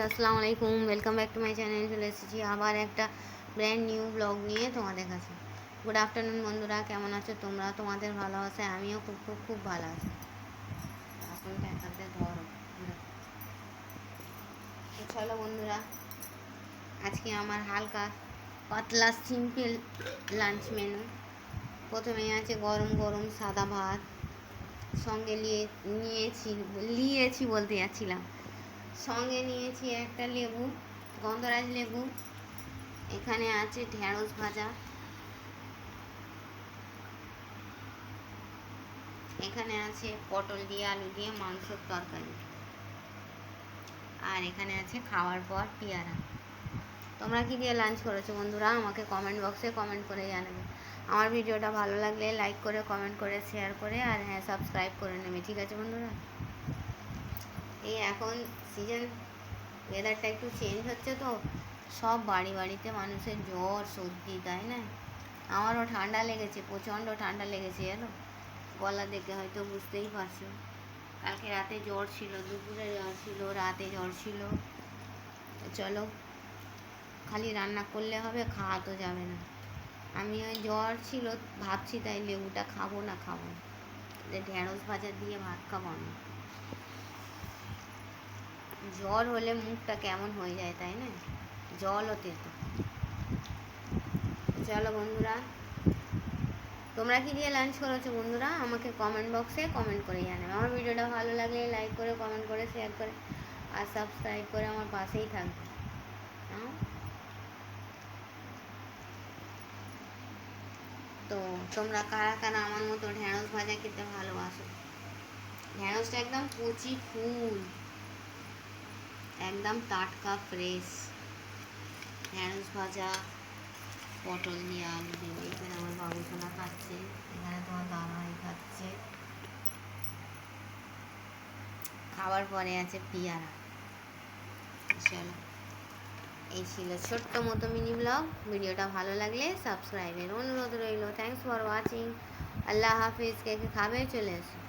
আসসালামু আলাইকুম, welcome back to my channel. চলে এসেছি আবার একটা ব্র্যান্ড নিউ ব্লগ নিয়ে তোমাদের কাছে। গুড আফটারনুন বন্ধুরা, কেমন আছো তোমরা? তোমাদের ভালোবাসায় আমিও খুব খুব খুব ভালো আছি। এখন দেখাতে ধরো। তো চলো বন্ধুরা, আজকে আমার হালকা পাতলা সিম্পল লাঞ্চ মেনু। প্রথমে আছে গরম গরম সাদা ভাত, সঙ্গে নিয়েছি বলতে যাচ্ছিলাম, সঙ্গে নিয়েছি একটা লেবু, গন্ধরাজ লেবু। এখানে আছে ঢেঁড়স ভাজা, এখানে আছে পটল দিয়ে আলু দিয়ে মাংসের তরকারি, আর এখানে আছে খাওয়ার পর পেয়ারা। তোমরা কি দিয়ে লাঞ্চ করেছো বন্ধুরা? আমাকে কমেন্ট বক্সে কমেন্ট করে জানাবে। আমার ভিডিওটা ভালো লাগলে লাইক করে, কমেন্ট করে, শেয়ার করে, আর হ্যাঁ, সাবস্ক্রাইব করে নেবে। ঠিক আছে বন্ধুরা? এই এখন সিজন, ওয়েদারটা একটু চেঞ্জ হচ্ছে, তো সব বাড়িতে মানুষের জ্বর সর্দি, তাই না? আমারও ঠান্ডা লেগেছে, প্রচণ্ড ঠান্ডা লেগেছে জানো। গলা দেখে হয়তো বুঝতেই পারছো। কালকে রাতে জ্বর ছিল, দুপুরে জ্বর ছিল, রাতে জ্বর ছিল। চলো, খালি রান্না করলে হবে, খাওয়া তো যাবে না। আমি ওই জ্বর ছিল ভাবছি, তাই লেবুটা খাবো না ঢেঁড়স ভাজা দিয়ে ভাত খাবো না। জ্বর হলে মুখটা কেমন হয়ে যায়, তাই না? জল হতে তো। চলো বন্ধুরা, তোমরা কি দিয়ে লাঞ্চ করেছো বন্ধুরা? আমাকে কমেন্ট বক্সে কমেন্ট করে জানাবে। আমার ভিডিওটা ভালো লাগলে লাইক করে, কমেন্ট করে, শেয়ার করে, আর সাবস্ক্রাইব করে আমার পাশেই থাকবে। তো তোমরা কারা কারা আমার মতো ঢেঁড়স ভাজা খেতে ভালোবাসো? ঢেঁড়সটা একদম কচি ফুল, একদম টাটকা ফ্রেশ ঢেঁড়স ভাজা, পটল দিয়ে আলু দিয়ে। এখানে আমার বাবুসোনা খাচ্ছে, এখানে তোমার দাদাভাই খাচ্ছে। খাবার পরে আছে পেয়ারা। চলো, এই ছিল ছোট্ট মতো মিনি ব্লগ। ভিডিওটা ভালো লাগলে সাবস্ক্রাইবের অনুরোধ রইল। Thanks for watching. আল্লাহ হাফিজ। কে কে খাবে চলে এসো।